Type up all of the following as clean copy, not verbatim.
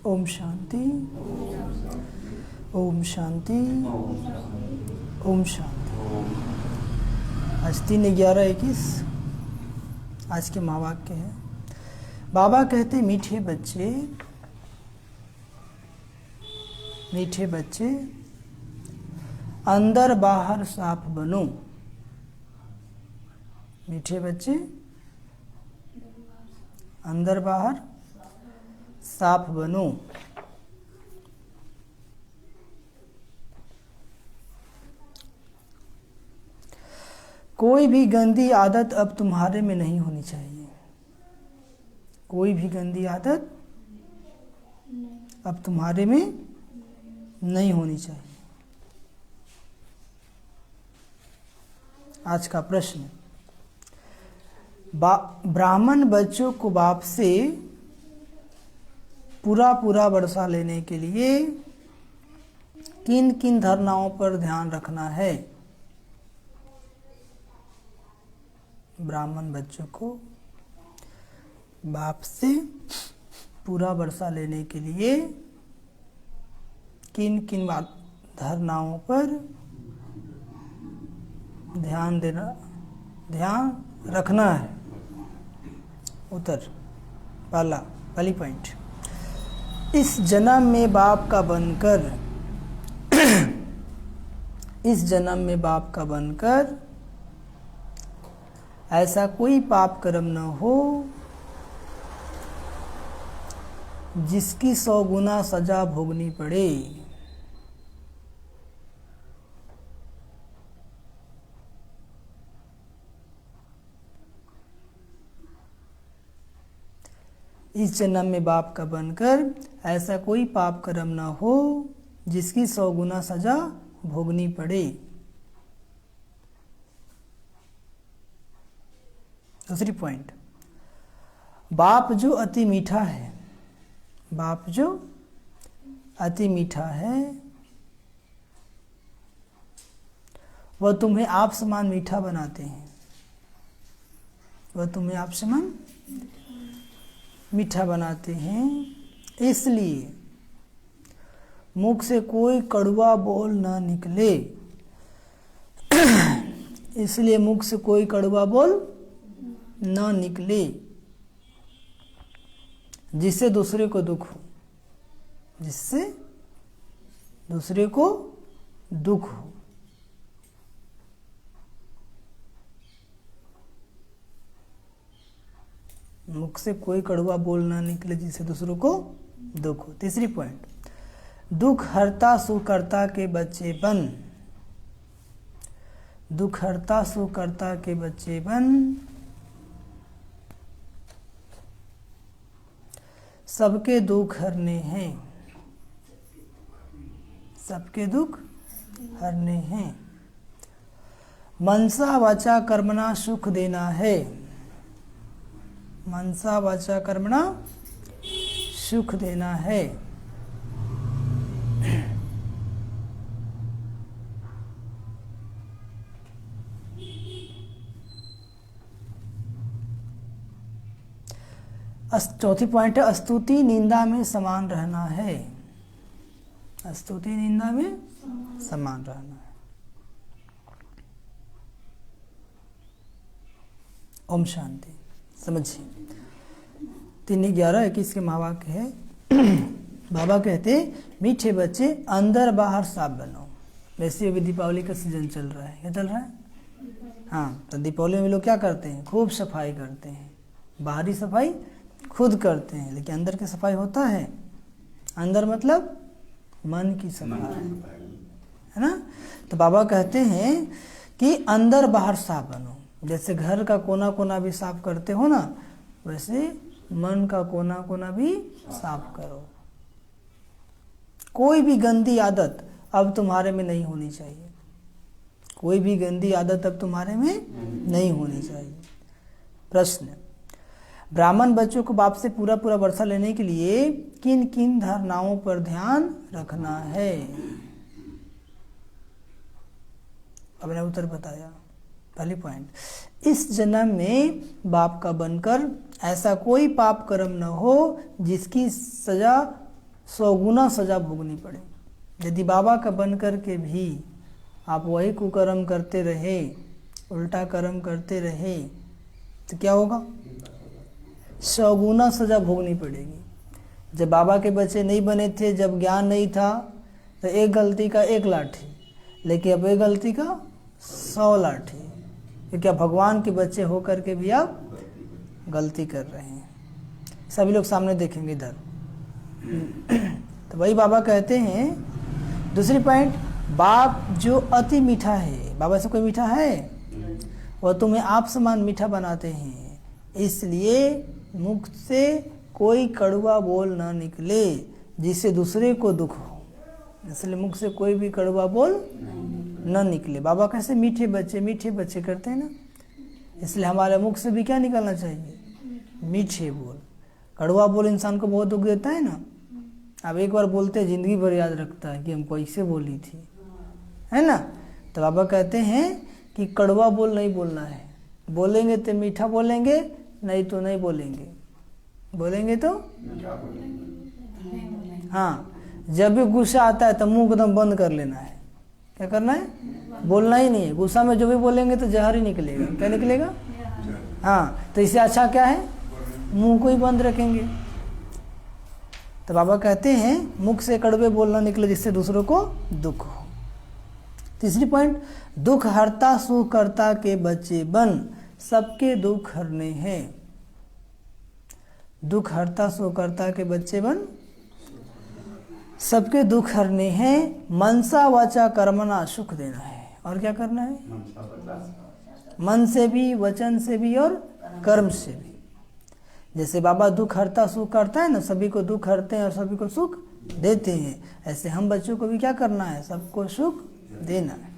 ओम शांति, ओम शांति, ओम शांति। आज 3/11/21 आज के महावाक्य है। बाबा कहते मीठे बच्चे, मीठे बच्चे अंदर बाहर साफ बनो। मीठे बच्चे अंदर बाहर साफ बनो। कोई भी गंदी आदत अब तुम्हारे में नहीं होनी चाहिए। कोई भी गंदी आदत अब तुम्हारे में नहीं होनी चाहिए। आज का प्रश्न, ब्राह्मण बच्चों को बाप से पूरा वर्षा लेने के लिए किन किन धारणाओं पर ध्यान रखना है? ब्राह्मण बच्चों को बाप से पूरा वर्षा लेने के लिए किन किन धारणाओं पर ध्यान रखना है? उत्तर, पहली पॉइंट, इस जन्म में बाप का बनकर इस जन्म में बाप का बनकर ऐसा कोई पाप कर्म न हो जिसकी 100 गुना सजा भोगनी पड़े। इस जन्म में बाप का बनकर ऐसा कोई पाप कर्म न हो जिसकी 100 गुना सजा भोगनी पड़े। दूसरी पॉइंट, बाप जो अति मीठा है, बाप जो अति मीठा है वह तुम्हें आप समान मीठा बनाते हैं। वह तुम्हें आप समान मीठा बनाते हैं, इसलिए मुख से कोई कड़वा बोल ना निकले। इसलिए मुख से कोई कड़वा बोल ना निकले जिससे दूसरे को दुख हो, जिससे दूसरे को दुख हो। मुख से कोई कड़वा बोल ना निकले जिससे दूसरों को दुख हो। तीसरी पॉइंट, दुख हरता सुकर्ता के बच्चे बन। दुख हरता सुकर्ता के बच्चे बन। सबके दुख हरने हैं, सबके दुख हरने हैं। मनसा वाचा कर्मणा सुख देना है। मनसा वाचा कर्मणा सुख देना है। चौथी पॉइंट है, स्तुति निंदा में समान रहना है। स्तुति निंदा में समान रहना है। ओम शांति। समझिए, 3/11/21 के महावाक्य है। बाबा कहते मीठे बच्चे अंदर बाहर साफ बनो। वैसे अभी दीपावली का सीजन चल रहा है। क्या चल रहा है? हाँ, तो दीपावली में लोग क्या करते हैं? खूब सफाई करते हैं। बाहरी सफाई खुद करते हैं, लेकिन अंदर की सफाई होता है। अंदर मतलब मन की सफाई, है ना? तो बाबा कहते हैं कि अंदर बाहर साफ बनो। जैसे घर का कोना कोना भी साफ करते हो ना, वैसे मन का कोना कोना भी साफ करो। कोई भी गंदी आदत अब तुम्हारे में नहीं होनी चाहिए। कोई भी गंदी आदत अब तुम्हारे में नहीं होनी चाहिए। प्रश्न, ब्राह्मण बच्चों को बाप से पूरा वर्षा लेने के लिए किन किन धारणाओं पर ध्यान रखना है? अब मैंने उत्तर बताया। पहली पॉइंट, इस जन्म में बाप का बनकर ऐसा कोई पाप कर्म न हो जिसकी सजा 100 गुना सजा भोगनी पड़े। यदि बाबा का बन कर के भी आप वही कुकर्म करते रहे, उल्टा कर्म करते रहे, तो क्या होगा? 100 गुना सजा भोगनी पड़ेगी। जब बाबा के बच्चे नहीं बने थे, जब ज्ञान नहीं था, तो एक गलती का 1 लाठी, लेकिन अब एक गलती का 100 लाठी, क्योंकि आप भगवान के बच्चे होकर के भी आप गलती कर रहे हैं। सभी लोग सामने देखेंगे इधर। तो वही बाबा कहते हैं, दूसरी पॉइंट, बाप जो अति मीठा है, बाबा से कोई मीठा है? वह तुम्हें आप समान मीठा बनाते हैं, इसलिए मुख से कोई कड़वा बोल ना निकले जिससे दूसरे को दुख हो। इसलिए मुख से कोई भी कड़वा बोल न निकले। बाबा कैसे मीठे बच्चे करते हैं ना, इसलिए हमारे मुख से भी क्या निकलना चाहिए? मीठे बोल। कड़वा बोल इंसान को बहुत दुख देता है ना। अब एक बार बोलते हैं, जिंदगी भर याद रखता है कि हमको ऐसे बोली थी, है ना। तो बाबा कहते हैं कि कड़वा बोल नहीं बोलना है, बोलेंगे तो मीठा बोलेंगे, नहीं तो नहीं बोलेंगे। बोलेंगे तो हाँ, जब भी गुस्सा आता है तो मुंह एकदम बंद कर लेना है। क्या करना है? बोलना ही नहीं है। गुस्सा में जो भी बोलेंगे तो जहर ही निकलेगा। क्या निकलेगा? हाँ, तो इससे अच्छा क्या है? मुंह को ही बंद रखेंगे। तो बाबा कहते हैं मुख से कड़वे बोलना निकले जिससे दूसरों को दुख हो। तीसरी पॉइंट, दुख हरता सुख करता के बच्चे बन, सबके दुख हरने हैं। दुख हरता सुख करता के बच्चे बन, सबके दुख हरने हैं। मनसा वाचा कर्मणा सुख देना है। और क्या करना है? मन से भी, वचन से भी और कर्म से भी। जैसे बाबा दुख हरता सुख करता है ना, सभी को दुख हरते हैं और सभी को सुख देते हैं, ऐसे हम बच्चों को भी क्या करना है? सबको सुख देना है।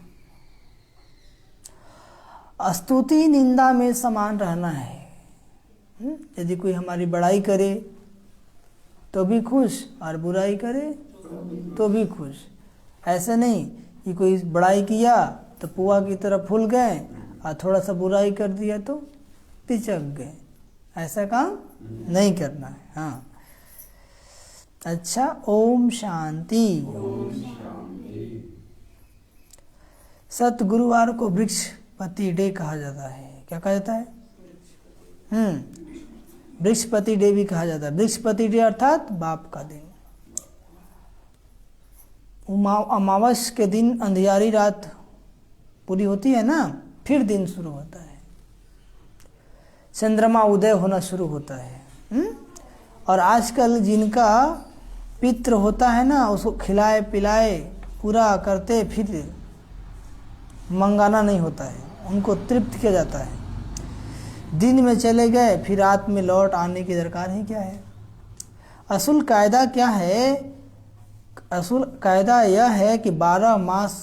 स्तुति निंदा में समान रहना है। यदि कोई हमारी बड़ाई करे तो भी खुश, और बुराई करे तो भी खुश। ऐसे नहीं कि कोई बड़ाई किया तो पुआ की तरह फूल गए, और थोड़ा सा बुराई कर दिया तो पिचक गए। ऐसा काम नहीं करना है। हाँ, अच्छा, ओम शांति। सतगुरुवार को वृक्षपति डे कहा जाता है। क्या कहा जाता है? वृक्षपति डे भी कहा जाता है। वृक्षपति डे अर्थात बाप का दिन। अमावस के दिन अंधियारी रात पूरी होती है ना, फिर दिन शुरू होता है, चंद्रमा उदय होना शुरू होता है। और आजकल जिनका पितृ होता है ना, उसको खिलाए पिलाए पूरा करते फिर मंगाना नहीं होता है, उनको तृप्त किया जाता है। दिन में चले गए, फिर रात में लौट आने की दरकार ही क्या है? असूल कायदा क्या है? असूल कायदा यह है कि 12 मास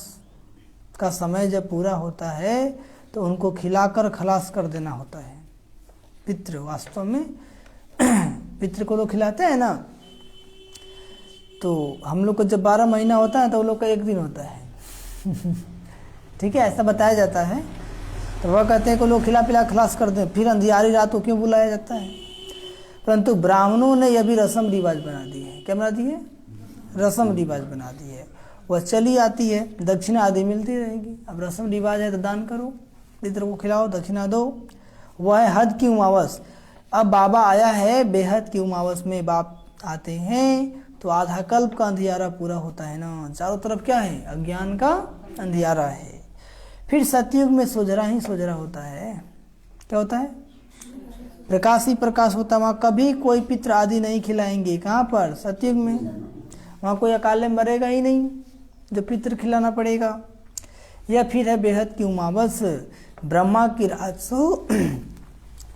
का समय जब पूरा होता है तो उनको खिलाकर खलास कर देना होता है। पितृ वास्तव में पितृ को तो खिलाते हैं ना, तो हम लोग को जब 12 महीना होता है तो वो लोग का 1 दिन होता है। ठीक है, ऐसा बताया जाता है। तो वह कहते हैं कि लोग खिला पिला खलास कर दें, फिर अंधियारी रात को क्यों बुलाया जाता है? परंतु ब्राह्मणों ने यह भी रस्म रिवाज बना दी है। क्या बना दी है? रस्म रिवाज बना दी है। वह चली आती है, दक्षिणा आदि मिलती रहेगी। अब रस्म रिवाज है तो दान करो, पितृ को खिलाओ, दक्षिणा दो। वह है हद की उमावस। अब बाबा आया है बेहद की उमावस में। बाप आते हैं तो आधा कल्प का अंधियारा पूरा होता है ना, चारों तरफ क्या है? अज्ञान का अंधियारा है। फिर सतयुग में सोजरा ही सोजरा होता है। क्या होता है? प्रकाश ही प्रकाश होता है। वहाँ कभी कोई पितृ आदि नहीं खिलाएंगे। कहाँ पर? सतयुग में। वहाँ कोई अकाले मरेगा ही नहीं जो पितृ खिलाना पड़ेगा। या फिर है बेहद की उमावस। ब्रह्मा की रात सो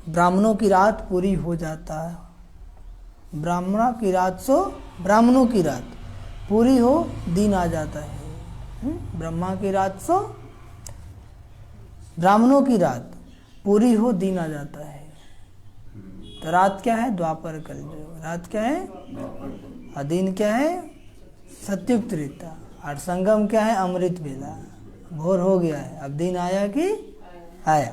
ब्राह्मणों की रात पूरी हो जाता है। ब्राह्मणों की रात सो ब्राह्मणों की रात पूरी हो, दिन आ जाता है। ब्रह्मा की रात सो ब्राह्मणों की रात पूरी हो, दिन आ जाता है। तो रात क्या है? द्वापर कलयुग। रात क्या है? और दिन क्या है? सतयुग त्रेता। और संगम क्या है? अमृत वेला। भोर हो गया है, अब दिन आया कि आया।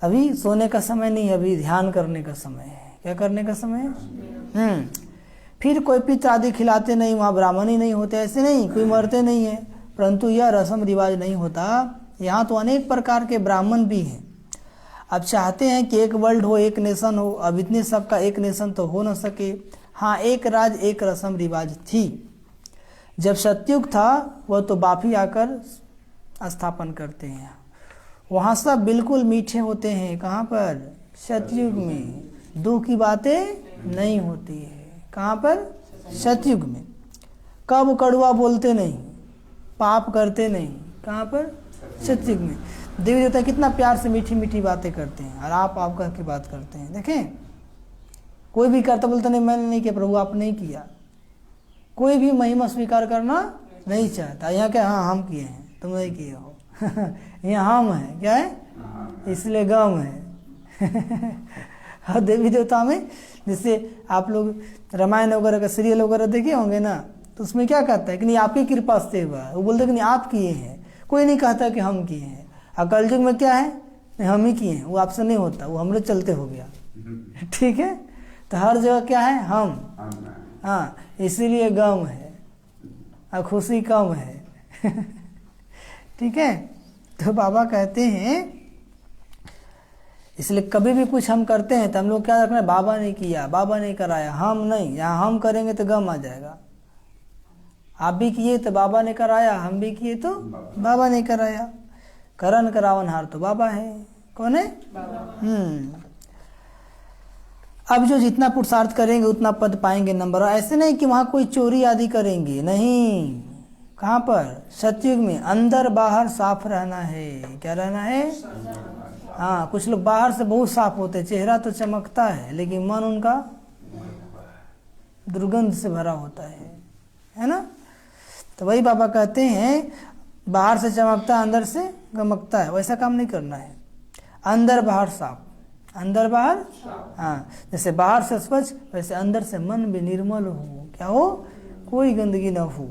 अभी सोने का समय नहीं, अभी ध्यान करने का समय है। क्या करने का समय है? फिर कोई पित्र आदि खिलाते नहीं, वहाँ ब्राह्मण ही नहीं होते, ऐसे नहीं, कोई मरते नहीं है। परंतु यह रस्म रिवाज नहीं होता, यहाँ तो अनेक प्रकार के ब्राह्मण भी हैं। अब चाहते हैं कि एक वर्ल्ड हो, एक नेशन हो। अब इतने सब का एक नेशन तो हो न सके। हाँ, एक राज एक रस्म रिवाज थी। जब सतयुग था वह तो बाप ही आकर स्थापन करते हैं। वहाँ सब बिल्कुल मीठे होते हैं। कहाँ पर? सतयुग में दो की बातें नहीं होती है। कहाँ पर? सतयुग में। कब? कड़वा बोलते नहीं, पाप करते नहीं। कहाँ पर? सतयुग में। देवी देवता कितना प्यार से मीठी मीठी बातें करते हैं, और आप करके बात करते हैं। देखें, कोई भी करता बोलता नहीं मैंने नहीं किया, प्रभु आपने नहीं किया। कोई भी महिमा स्वीकार करना नहीं चाहता। यहाँ क्या? हाँ हम किए हैं, तुम नहीं किए हो। यहाँ हम है, क्या है? इसलिए गम है। और देवी देवता में जैसे आप लोग रामायण वगैरह का सीरियल वगैरह देखे होंगे ना, तो उसमें क्या कहता है कि नहीं आपकी कृपा से हुआ। वो बोलते कि नहीं आप किए हैं, कोई नहीं कहता कि हम किए हैं। और कलयुग में क्या है? नहीं हम ही किए हैं, वो आपसे नहीं होता, वो हमरे चलते हो गया। ठीक है, तो हर जगह क्या है? हम। हाँ, इसीलिए गम है और खुशी कम है। ठीक है, तो बाबा कहते हैं इसलिए कभी भी कुछ हम करते हैं तो हम लोग क्या रखना है? बाबा ने किया, बाबा ने कराया, हम नहीं। यहाँ हम करेंगे तो गम आ जाएगा। आप भी किए तो बाबा ने कराया, हम भी किए तो बाबा ने कराया। करन करावनहार तो बाबा है। कौन है? अब जो जितना पुरुषार्थ करेंगे उतना पद पाएंगे, नंबर। ऐसे नहीं कि वहाँ कोई चोरी आदि करेंगे, नहीं। कहाँ पर? सतयुग में अंदर बाहर साफ रहना है। क्या रहना है? हाँ, कुछ लोग बाहर से बहुत साफ होते, चेहरा तो चमकता है लेकिन मन उनका दुर्गंध से भरा होता है ना। तो वही बाबा कहते हैं बाहर से चमकता अंदर से गमकता है, वैसा काम नहीं करना है। अंदर बाहर साफ, अंदर बाहर। हाँ, जैसे बाहर से स्वच्छ वैसे अंदर से मन भी निर्मल हो। क्या हो? कोई गंदगी न हो।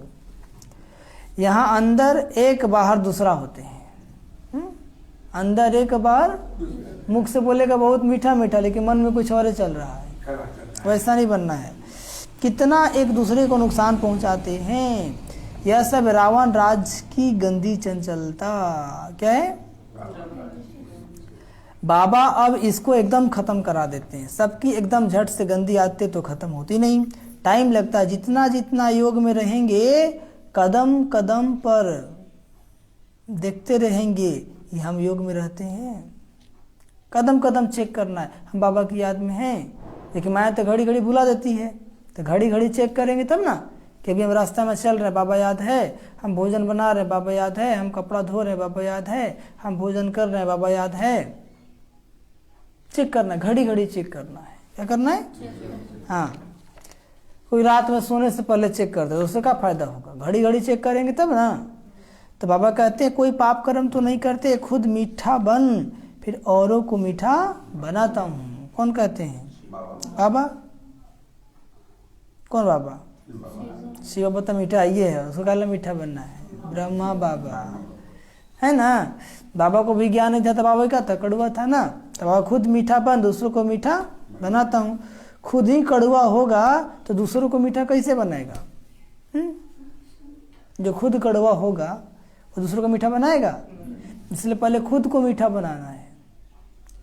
यहाँ अंदर एक बाहर दूसरा होते हैं। अंदर एक बाहर, मुख से बोलेगा बहुत मीठा मीठा लेकिन मन में कुछ और चल रहा है, वैसा नहीं बनना है। कितना एक दूसरे को नुकसान पहुंचाते हैं। यह सब रावण राज की गंदी चंचलता। क्या है? बाबा अब इसको एकदम खत्म करा देते हैं। सबकी एकदम झट से गंदी आदतें तो खत्म होती नहीं, टाइम लगता है। जितना जितना योग में रहेंगे, कदम कदम पर देखते रहेंगे कि हम योग में रहते हैं। कदम कदम चेक करना है। हम बाबा की याद में हैं, लेकिन माया तो घड़ी घड़ी भुला देती है। तो घड़ी घड़ी चेक करेंगे तब ना कि अभी हम रास्ता में चल रहे हैं, बाबा याद है। हम भोजन बना रहे हैं, बाबा याद है। हम कपड़ा धो रहे हैं, बाबा याद है। हम भोजन कर रहे हैं, बाबा याद है। चेक करना है, घड़ी घड़ी चेक करना है। क्या करना है? हाँ, कोई रात में सोने से पहले चेक करते तो उससे क्या फायदा होगा? घड़ी घड़ी चेक करेंगे तब ना। तो बाबा कहते हैं कोई पाप कर्म तो नहीं करते, खुद मीठा बन फिर औरों को मीठा बनाता हूँ। कौन कहते हैं? बाबा। कौन बाबा? शिव बाबा तो मीठा ये है, उसको कहला मीठा बनना है। ब्रह्मा बाबा है ना। बाबा को भी ज्ञान नहीं था तो बाबा क्या था? कड़वा था ना। तो बाबा खुद मीठा बन दूसरों को मीठा बनाता हूँ। खुद ही कड़वा होगा तो दूसरों को मीठा कैसे बनाएगा? जो खुद कड़वा होगा वो दूसरों को मीठा बनाएगा? इसलिए पहले खुद को मीठा बनाना है।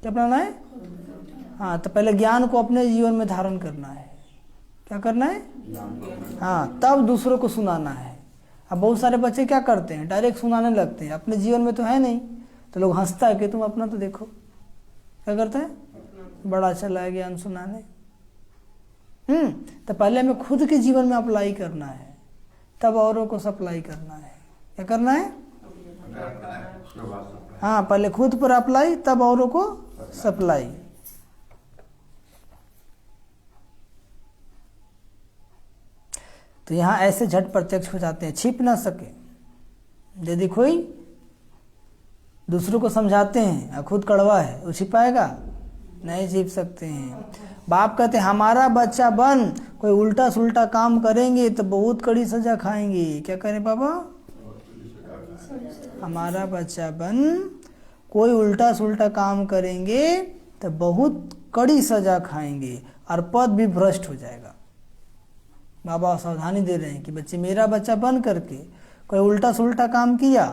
क्या बनाना है? हाँ, तो पहले ज्ञान को अपने जीवन में धारण करना है। क्या करना है? हाँ, तब दूसरों को सुनाना है। अब बहुत सारे बच्चे क्या करते हैं? डायरेक्ट सुनाने लगते हैं, अपने जीवन में तो है नहीं, तो लोग हंसता है कि तुम अपना तो देखो। क्या करते हैं? बड़ा अच्छा लगा ज्ञान सुनाने। तो पहले हमें खुद के जीवन में अप्लाई करना है, तब औरों को सप्लाई करना है। क्या करना है? हाँ, पहले खुद पर अप्लाई तब औरों को सप्लाई। तो यहाँ ऐसे झट प्रत्यक्ष हो जाते हैं, छिप ना सके। यदि कोई दूसरों को समझाते हैं और खुद कड़वा है, वो छिपाएगा? नहीं छिप सकते हैं। बाप कहते हैं हमारा बच्चा बन, कोई उल्टा सुल्टा काम करेंगे तो बहुत कड़ी सजा खाएंगे। क्या करें बाबा? हमारा बच्चा बन, कोई उल्टा सुल्टा काम करेंगे तो बहुत कड़ी सजा खाएंगे और पद भी भ्रष्ट हो जाएगा। बाबा सावधानी दे रहे हैं कि बच्चे मेरा बच्चा बन करके कोई उल्टा सुल्टा काम किया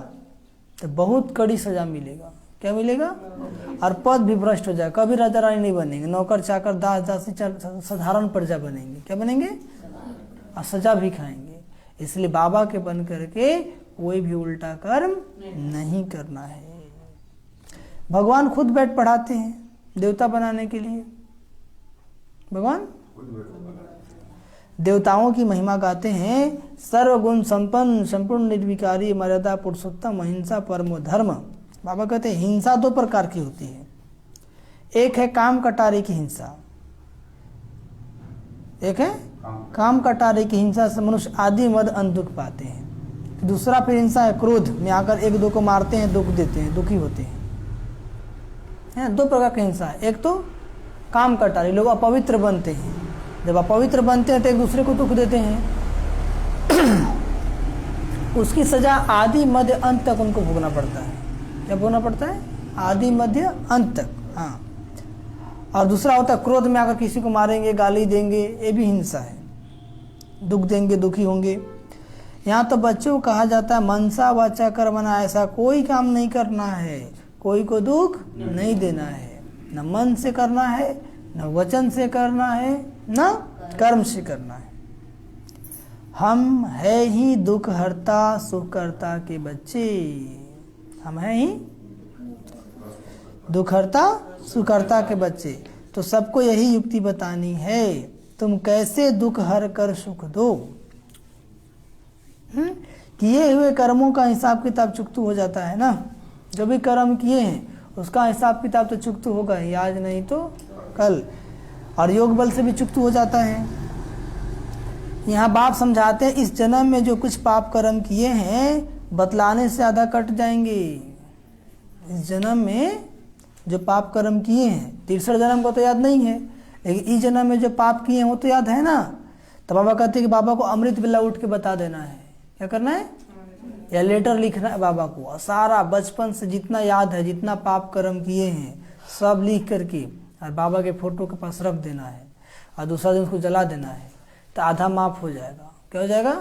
तो बहुत कड़ी सजा मिलेगा। क्या मिलेगा? और पद भी भ्रष्ट हो जाए, कभी राजा रानी नहीं बनेंगे, नौकर चाकर दास दासी साधारण प्रजा बनेंगे। क्या बनेंगे? और सजा भी खाएंगे। इसलिए बाबा के बन करके कोई भी उल्टा कर्म नहीं करना है। भगवान खुद बैठ पढ़ाते हैं देवता बनाने के लिए। भगवान देवताओं की महिमा गाते हैं, सर्वगुण संपन्न संपूर्ण निर्विकारी मर्यादा पुरुषोत्तम अहिंसा परमो धर्म। बाबा कहते हैं हिंसा दो प्रकार की होती है, एक है काम कटारे की हिंसा, एक है काम कटारे की हिंसा से मनुष्य आदि मद अंत दुख पाते हैं। दूसरा फिर हिंसा है क्रोध में आकर एक दो को मारते हैं, दुख देते हैं, दुखी होते हैं। दो प्रकार की हिंसा है। एक तो काम कटारी, लोग अपवित्र बनते हैं, जब अपवित्र बनते हैं तो एक दूसरे को दुख देते हैं, उसकी सजा आदि मध्य अंत तक उनको भोगना पड़ता है। क्या भोगना पड़ता है? आदि मध्य अंत तक। हाँ। और दूसरा होता है क्रोध में आकर किसी को मारेंगे, गाली देंगे, ये भी हिंसा है, दुख देंगे, दुखी होंगे। यहाँ तो बच्चों को कहा जाता है मनसा वाचा कर्मणा, ऐसा कोई काम नहीं करना है, कोई को दुख नहीं देना है, न मन से करना है, न वचन से करना है, न कर्म से करना है। हम है ही दुख हरता सुख करता के बच्चे, हम हैं ही दुख हरता सुख करता के बच्चे। तो सबको यही युक्ति बतानी है, तुम कैसे दुख हर कर सुख दो। किए हुए कर्मों का हिसाब किताब चुकतू हो जाता है ना, जो भी कर्म किए हैं उसका हिसाब किताब तो चुकतू होगा ही, आज नहीं तो कल। और योग बल से भी चुकतू हो जाता है। यहाँ बाप समझाते हैं इस जन्म में जो कुछ पाप कर्म किए हैं बतलाने से आधा कट जाएंगे। इस जन्म में जो पाप कर्म किए हैं, 63 जन्म को तो याद नहीं है, लेकिन इस जन्म में जो पाप किए हैं वो तो याद है ना। तो बाबा कहते हैं कि बाबा को अमृत वेला उठ के बता देना है। क्या करना है? या लेटर लिखना है बाबा को, और सारा बचपन से जितना याद है, जितना पाप कर्म किए हैं सब लिख करके और बाबा के फोटो के पास रख देना है, और दूसरा दिन उसको जला देना है, तो आधा माफ हो जाएगा। क्या हो जाएगा?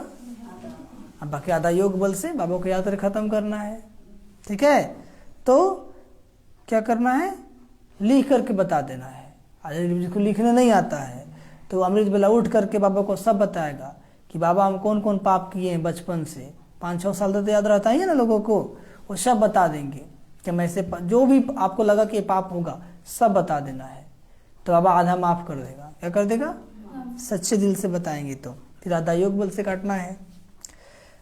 अब बाकी आधा योग बल से बाबा को याद खत्म करना है। ठीक है, तो क्या करना है? लिख करके बता देना है। अगर जिसको लिखने नहीं आता है तो अमृत बेला उठ करके बाबा को सब बताएगा कि बाबा हम कौन कौन पाप किए हैं बचपन से, 5-6 साल तक तो याद रहता ही है ना लोगों को, वो सब बता देंगे कि मैं से जो भी आपको लगा कि ये पाप होगा सब बता देना है, तो बाबा आधा माफ कर देगा। क्या कर देगा? सच्चे दिल से बताएंगे तो फिर आधा योग बल से काटना है।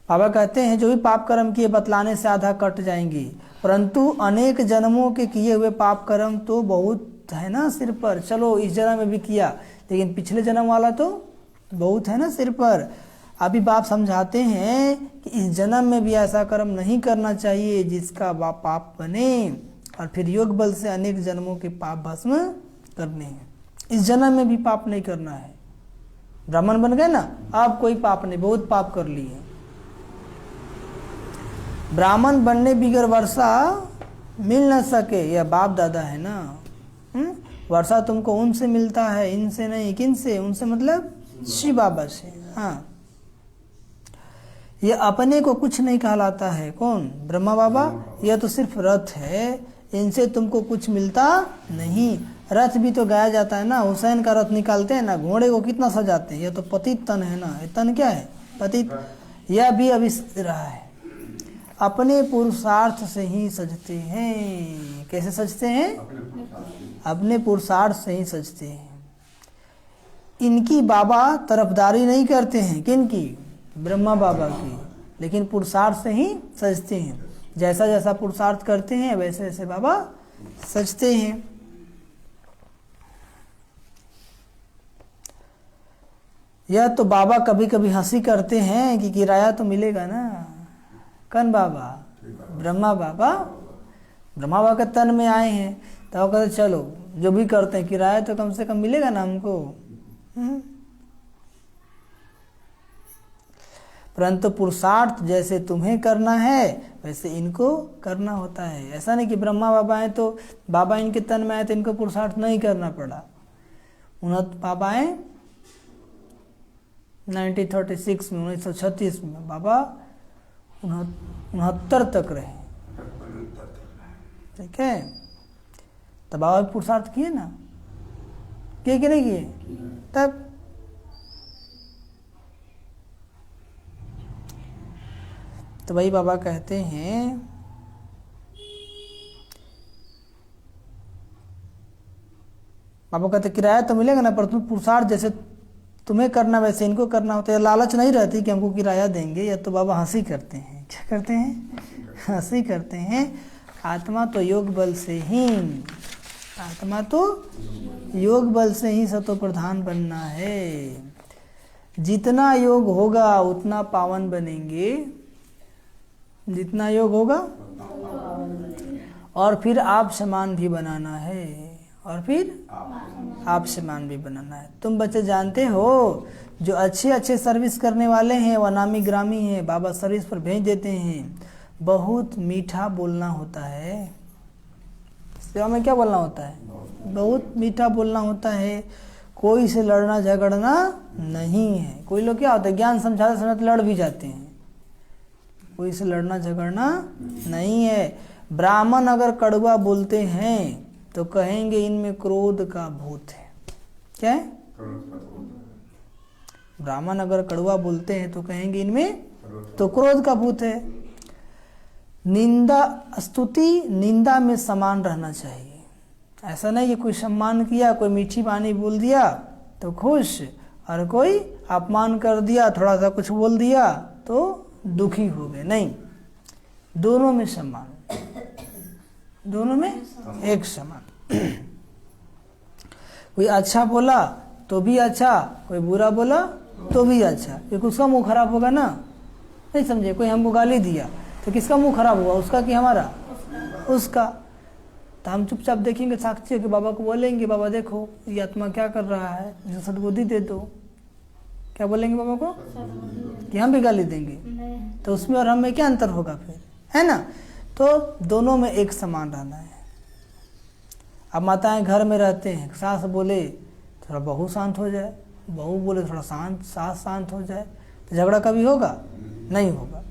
बाबा कहते हैं जो भी पाप कर्म किए बतलाने से आधा कट जाएंगे, परंतु अनेक जन्मों के किए हुए पाप कर्म तो बहुत है ना सिर पर। चलो इस जन्म में भी किया, लेकिन पिछले जन्म वाला तो बहुत है ना सिर पर। अभी बाप समझाते हैं कि इस जन्म में भी ऐसा कर्म नहीं करना चाहिए जिसका पाप बने, और फिर योग बल से अनेक जन्मों के पाप भस्म करने हैं। इस जन्म में भी पाप नहीं करना है। ब्राह्मण बन गए ना, अब कोई पाप नहीं, बहुत पाप कर लिए। ब्राह्मण बनने बिगर वर्षा मिल न सके, यह बाप दादा है ना। वर्षा तुमको उनसे मिलता है, इनसे नहीं। किन से? उनसे मतलब शिव बाबा से। हाँ, ये अपने को कुछ नहीं कहलाता है। कौन? ब्रह्मा बाबा। यह तो सिर्फ रथ है, इनसे तुमको कुछ मिलता नहीं। रथ भी तो गाया जाता है ना, हुसैन का रथ निकालते हैं ना, घोड़े को कितना सजाते हैं। यह तो पतित तन है ना, ये तन क्या है? पतित। यह भी अभी रहा है, अपने पुरुषार्थ से ही सजते हैं। कैसे सजते हैं? अपने पुरुषार्थ से ही सजते हैं। इनकी बाबा तरफदारी नहीं करते हैं। किनकी? ब्रह्मा बाबा की, लेकिन पुरुषार्थ से ही सजते हैं। जैसा जैसा पुरुषार्थ करते हैं वैसे वैसे बाबा सजते हैं। यह तो बाबा कभी कभी हंसी करते हैं कि किराया तो मिलेगा ना। कौन बाबा? ब्रह्मा बाबा। ब्रह्मा बाबा के तन में आए हैं तो कहते चलो जो भी करते हैं किराया तो कम से कम मिलेगा ना हमको। परंतु पुरुषार्थ जैसे तुम्हें करना है वैसे इनको करना होता है। ऐसा नहीं कि ब्रह्मा बाबा हैं तो बाबा इनके तन में आए तो इनको पुरुषार्थ नहीं करना पड़ा। उन्हें बाबा 1936 में, 1936 में बाबा 69 तक रहे। ठीक है, तो बाबा भी पुरुषार्थ किए ना, किए कि नहीं किए? तब तो भाई बाबा कहते हैं बाबा कहते किराया तो मिलेगा ना, पर तुम पुरुषार्थ जैसे तुम्हें करना वैसे इनको करना होता है। लालच नहीं रहती कि हमको किराया देंगे, या तो बाबा हंसी करते हैं। क्या करते हैं? हंसी करते हैं। आत्मा तो योग बल से ही, आत्मा तो योग बल से ही सतो प्रधान बनना है। जितना योग होगा उतना पावन बनेंगे, जितना योग होगा, और फिर आप समान भी बनाना है, और फिर आप समान भी बनाना है। तुम बच्चे जानते हो जो अच्छे अच्छे सर्विस करने वाले हैं वो नामी ग्रामी हैं, बाबा सर्विस पर भेज देते हैं। बहुत मीठा बोलना होता है, सेवा में क्या बोलना होता है? बहुत मीठा बोलना होता है। कोई से लड़ना झगड़ना नहीं है। कोई लोग क्या होता है, ज्ञान समझाते समय लड़ भी जाते हैं। कोई से लड़ना झगड़ना नहीं है। ब्राह्मण अगर कड़वा बोलते हैं तो कहेंगे इनमें क्रोध का भूत है। क्या है? ब्राह्मण अगर कड़वा बोलते हैं तो कहेंगे इनमें तो क्रोध का भूत है। निंदा स्तुति निंदा में समान रहना चाहिए। ऐसा नहीं कि कोई सम्मान किया, कोई मीठी वाणी बोल दिया तो खुश, और कोई अपमान कर दिया, थोड़ा सा कुछ बोल दिया तो दुखी हो गए। नहीं, दोनों में समान, दोनों में एक समान। कोई अच्छा बोला तो भी अच्छा, कोई बुरा बोला तो भी अच्छा, क्योंकि उसका मुंह खराब होगा ना। नहीं समझे? कोई हमको गाली दिया तो किसका मुंह खराब हुआ, उसका कि हमारा? उसका। तो हम चुपचाप देखेंगे, साक्षी के बाबा को बोलेंगे बाबा देखो ये आत्मा क्या कर रहा है, इसे सद्बुद्धि दे दो। क्या बोलेंगे बाबा को? कि हम भी गाली देंगे? तो उसमें और हम में क्या अंतर होगा फिर, है ना? तो दोनों में एक समान रहना है। अब माताएं घर में रहते हैं, सास बोले थोड़ा बहू शांत हो जाए, बहू बोले थोड़ा सास शांत हो जाए, तो झगड़ा कभी होगा? नहीं होगा।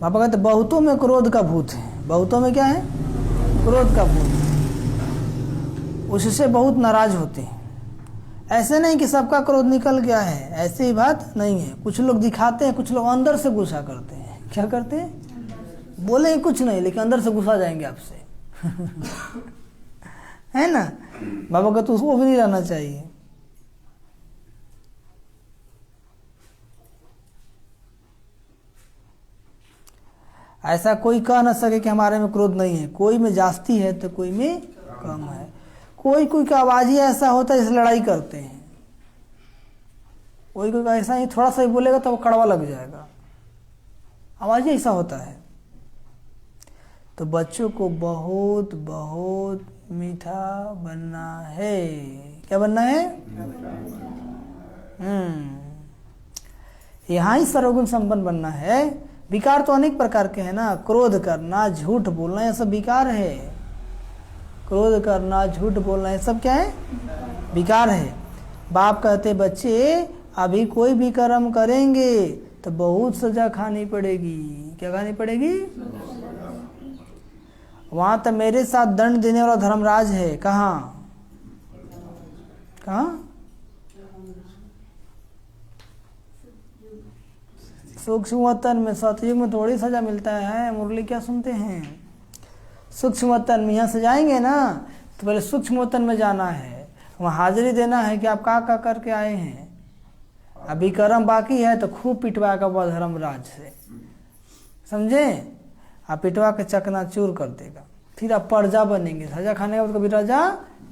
पापा कहते बहुतों में क्रोध का भूत है। बहुतों में क्या है? क्रोध का भूत। उससे बहुत नाराज होते हैं। ऐसे नहीं कि सबका क्रोध निकल गया है, ऐसी बात नहीं है। कुछ लोग दिखाते हैं, कुछ लोग अंदर से गुस्सा करते हैं। क्या करते हैं? बोले कुछ नहीं लेकिन अंदर से गुस्सा जाएंगे आपसे। है ना? बाबा का तो उसको भी नहीं रहना चाहिए। ऐसा कोई कह न सके कि हमारे में क्रोध नहीं है। कोई में जास्ती है तो कोई में कम है। कोई कोई का आवाज ही ऐसा होता है जैसे लड़ाई करते हैं। कोई कोई का ऐसा ही थोड़ा सा ही बोलेगा तो वो कड़वा लग जाएगा, आवाज ही ऐसा होता है। तो बच्चों को बहुत बहुत मीठा बनना है। क्या बनना है? यहाँ ही सर्वगुण संपन्न बनना है। विकार तो अनेक प्रकार के हैं ना, क्रोध करना, झूठ बोलना, ये सब विकार है। क्रोध करना, झूठ बोलना, ये सब क्या है? विकार है। बाप कहते बच्चे अभी कोई भी कर्म करेंगे तो बहुत सजा खानी पड़ेगी। क्या खानी पड़ेगी? वहां तो मेरे साथ दंड देने वाला धर्मराज है। कहाँ कहाँ? सूक्ष्म वतन में। सतयुग में थोड़ी सजा मिलता है। मुरली क्या सुनते हैं? सूक्ष्म वतन में। यहाँ से जाएंगे ना तो पहले सूक्ष्म वतन में जाना है, वहाँ हाजिरी देना है कि आप का करके आए हैं। अभी कर्म बाकी है तो खूब पिटवा का हुआ धर्मराज से, समझे? आप पिटवा के चकनाचूर कर देगा। फिर आप प्रजा बनेंगे। सजा खाने के बाद कभी राजा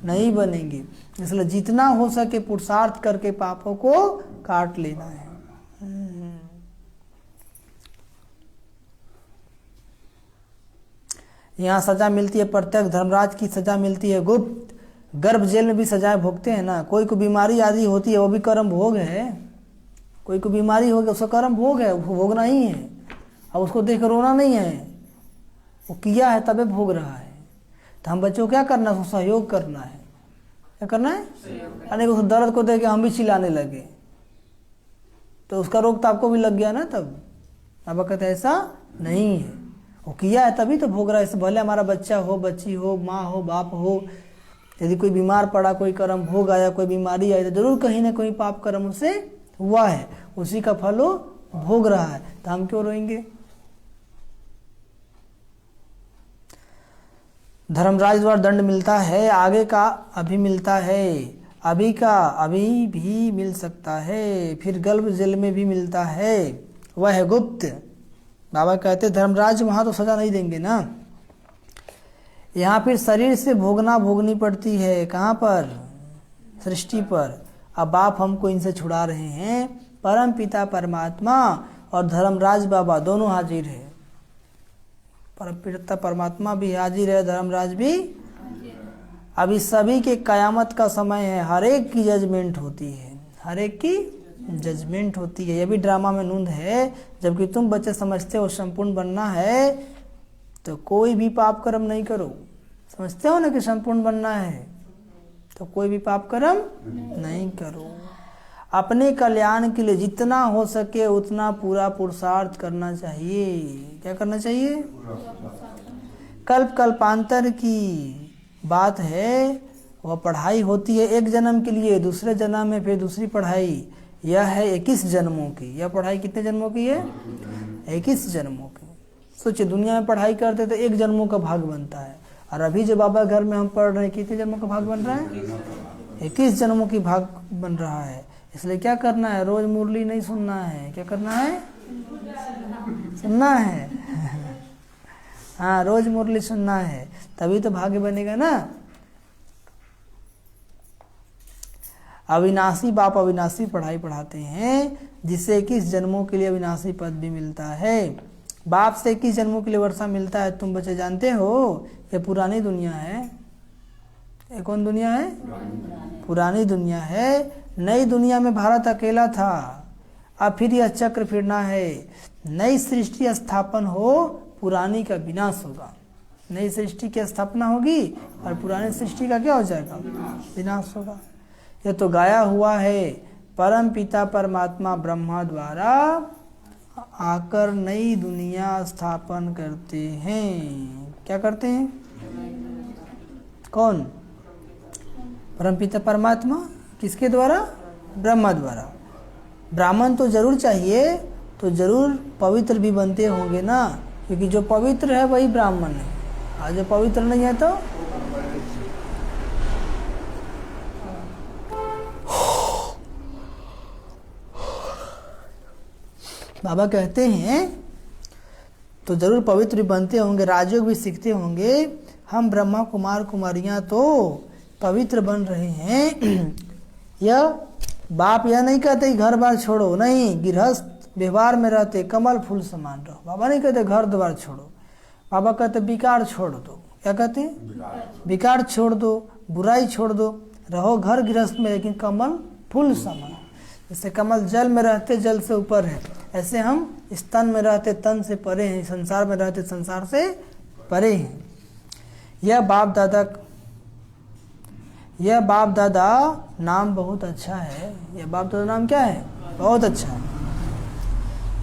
नहीं बनेंगे। इसलिए जितना हो सके पुरुषार्थ करके पापों को काट लेना है। यहाँ सजा मिलती है प्रत्यक्ष, धर्मराज की सजा मिलती है गुप्त। गर्भ जेल में भी सजाएं भोगते हैं ना। कोई को बीमारी आदि होती है वो भी कर्म भोग है। कोई को बीमारी हो गया, उसका कर्म भोग है, वो भोगना ही है। अब उसको देख रोना नहीं है, वो किया है तबे भोग रहा है। तो हम बच्चों को क्या करना है, उसको सहयोग करना है। क्या करना है? अरे उस दर्द को देख के हम भी चिल्लाने लगे तो उसका रोग तो आपको भी लग गया ना। तब बाबा कहते ऐसा नहीं है, वो किया है तभी तो भोग रहा है। भले हमारा बच्चा हो, बच्ची हो, माँ हो, बाप हो, यदि कोई बीमार पड़ा, कोई कर्म भोग आया, कोई बीमारी आई, तो जरूर कहीं ना कहीं पाप कर्म उससे हुआ है, उसी का फल वो भोग रहा है। तो हम क्यों रोएंगे? धर्मराज द्वारा दंड मिलता है, आगे का अभी मिलता है, अभी का अभी भी मिल सकता है, फिर गल्भ जल में भी मिलता है, वह है गुप्त। बाबा कहते धर्मराज वहाँ तो सजा नहीं देंगे ना, यहाँ फिर शरीर से भोगनी पड़ती है। कहाँ पर? सृष्टि पर। अब बाप हमको इनसे छुड़ा रहे हैं, परम पिता परमात्मा और धर्मराज बाबा दोनों हाजिर है। परम पिता परमात्मा भी हाजिर है, धर्मराज भी। अभी सभी के कयामत का समय है, हर एक की जजमेंट होती है, हर एक की जजमेंट होती है। ये भी ड्रामा में नूंद है। जबकि तुम बच्चे समझते हो संपूर्ण बनना है तो कोई भी पाप कर्म नहीं करो। समझते हो ना कि संपूर्ण बनना है तो कोई भी पाप कर्म नहीं करो। अपने कल्याण के लिए जितना हो सके उतना पूरा पुरुषार्थ करना चाहिए। क्या करना चाहिए? कल्प कल्पांतर की बात है, वह पढ़ाई होती है एक जन्म के लिए, दूसरे जन्म में फिर दूसरी पढ़ाई। यह है 21 जन्मों की। यह पढ़ाई कितने जन्मों की है? 21 जन्मों की। सोचिए दुनिया में पढ़ाई करते तो एक जन्मों का भाग बनता है, और अभी जो बाबा घर में हम पढ़ रहे हैं कितने जन्मों का भाग बन रहा है? 21 जन्मों की भाग बन रहा है। इसलिए क्या करना है? रोज मुरली नहीं सुनना है। क्या करना है? सुनना है। हाँ, रोज मुरली सुनना है, तभी तो भाग्य बनेगा ना। अविनाशी बाप अविनाशी पढ़ाई पढ़ाते हैं, जिससे 21 जन्मों के लिए अविनाशी पद भी मिलता है। बाप से 21 जन्मों के लिए वर्षा मिलता है। तुम बच्चे जानते हो ये पुरानी दुनिया है। ये कौन दुनिया है? पुरानी दुनिया है। नई दुनिया में भारत अकेला था, अब फिर यह चक्र फिरना है। नई सृष्टि स्थापन हो, पुरानी का विनाश होगा। नई सृष्टि की स्थापना होगी और पुरानी सृष्टि का क्या हो जाएगा? विनाश होगा। यह तो गाया हुआ है, परम पिता परमात्मा ब्रह्मा द्वारा आकर नई दुनिया स्थापन करते हैं। क्या करते हैं? कौन? परम पिता परमात्मा। किसके द्वारा? ब्रह्मा द्वारा। ब्राह्मण तो जरूर चाहिए, तो जरूर पवित्र भी बनते होंगे ना, क्योंकि जो पवित्र है वही ब्राह्मण है, और जो पवित्र नहीं है तो बाबा कहते हैं तो जरूर पवित्र भी बनते होंगे, राजयोग भी सीखते होंगे। हम ब्रह्मा कुमार कुमारियां तो पवित्र बन रहे हैं। यह बाप यह नहीं कहते घर बार छोड़ो, नहीं, गृहस्थ व्यवहार में रहते कमल फूल समान रहो। बाबा नहीं कहते घर द्वार छोड़ो, बाबा कहते विकार छोड़ दो। क्या कहते हैं? विकार छोड़ दो, बुराई छोड़ दो, रहो घर गृहस्थ में लेकिन कमल फूल समान। जैसे कमल जल में रहते जल से ऊपर है, ऐसे हम इस तन में रहते तन से परे हैं, संसार में रहते संसार से परे हैं। यह बाप दादा नाम बहुत अच्छा है। यह बाप दादा नाम क्या है? बहुत अच्छा है।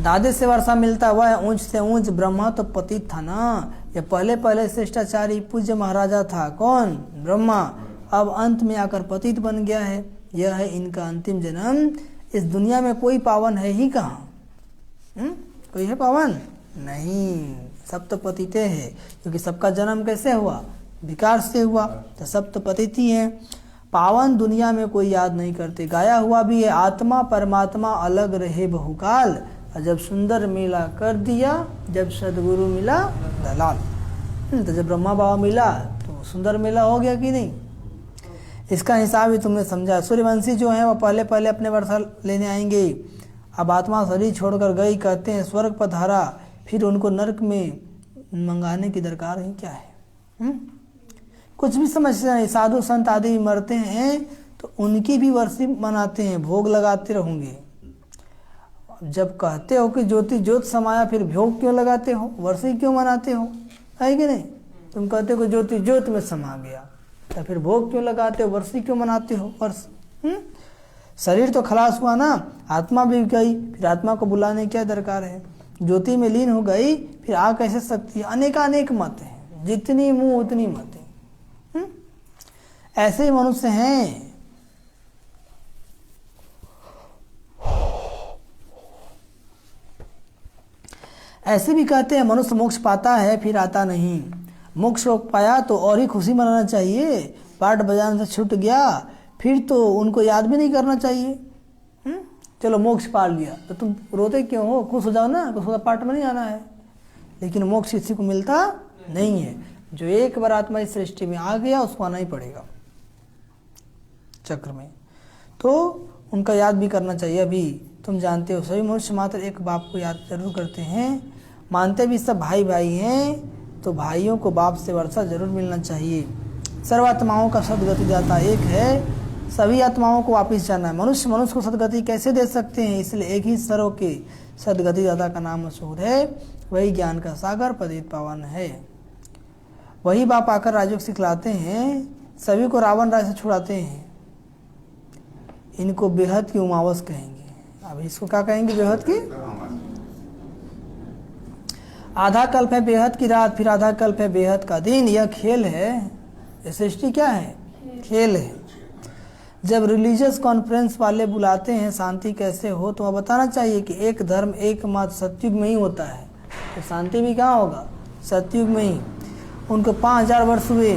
दादे से वर्षा मिलता, वह ऊंच से ऊंच। ब्रह्मा तो पतित था ना, यह पहले श्रेष्ठाचारी पूज्य महाराजा था। कौन? ब्रह्मा। अब अंत में आकर पतित बन गया है। यह है इनका अंतिम जन्म। इस दुनिया में कोई पावन है ही कहाँ? कोई है पावन? नहीं, सब तो पतिते हैं, क्योंकि सबका जन्म कैसे हुआ? विकार से हुआ, तो सब तो पतित ही हैं। पावन दुनिया में कोई याद नहीं करते। गाया हुआ भी है, आत्मा परमात्मा अलग रहे बहुकाल, और जब सुंदर मेला कर दिया, जब सदगुरु मिला दलाल। तो जब ब्रह्मा बाबा मिला तो सुंदर मेला हो गया कि नहीं? इसका हिसाब ही तुमने समझा। सूर्यवंशी जो है वो पहले अपने वर्षा लेने आएंगे। अब आत्मा शरीर छोड़कर गई, कहते हैं स्वर्ग पधारा, फिर उनको नरक में मंगाने की दरकार ही क्या है? कुछ भी समझते हैं। साधु संत आदि मरते हैं तो उनकी भी वर्षी मनाते हैं, भोग लगाते रहेंगे। जब कहते हो कि ज्योति ज्योत समाया, फिर भोग क्यों लगाते हो, वर्षी क्यों मनाते हो, है कि नहीं? तुम कहते हो कि ज्योति ज्योत में समा गया, तो फिर भोग क्यों लगाते हो, वर्षी क्यों मनाते हो, वर्ष? शरीर तो खलास हुआ ना, आत्मा भी गई, फिर आत्मा को बुलाने क्या दरकार है? ज्योति में लीन हो गई, फिर आ कैसे सकती है? अनेकानेक मत है, जितनी मुंह उतनी मत है। ऐसे ही मनुष्य हैं। ऐसे भी कहते हैं मनुष्य मोक्ष पाता है फिर आता नहीं। मोक्ष पाया तो और ही खुशी मनाना चाहिए, पाठ बजाने से छूट गया फिर तो उनको याद भी नहीं करना चाहिए। चलो मोक्ष पा लिया तो तुम रोते क्यों हो? खुश हो जाओ ना, खुश हो, पाठ में नहीं आना है। लेकिन मोक्ष किसी को मिलता नहीं है। जो एक बार आत्मा इस सृष्टि में आ गया उसको आना ही पड़ेगा चक्र में, तो उनका याद भी करना चाहिए। अभी तुम जानते हो सभी मनुष्य मात्र एक बाप को याद जरूर करते हैं, मानते भी सब भाई भाई हैं, तो भाइयों को बाप से वर्षा जरूर मिलना चाहिए। सर्वात्माओं का सदगति दाता एक है, सभी आत्माओं को वापिस जाना है। मनुष्य मनुष्य को सदगति कैसे दे सकते हैं? इसलिए एक ही सर्व के सदगति दाता का नाम मशहूर है, वही ज्ञान का सागर पतित पावन है। वही बाप आकर राजयोग सिखलाते हैं, सभी को रावण राज से छुड़ाते हैं। इनको बेहद की उमावस कहेंगे। अब इसको क्या कहेंगे? बेहद की। आधा कल्प है बेहद की रात, फिर आधा कल्प है बेहद का दिन। यह खेल है, यह सृष्टि क्या है? खेल है। जब रिलीजियस कॉन्फ्रेंस वाले बुलाते हैं शांति कैसे हो, तो वह बताना चाहिए कि एक धर्म एक मत सतयुग में ही होता है, तो शांति भी कहाँ होगा? सतयुग में ही। उनको 5000 वर्ष हुए,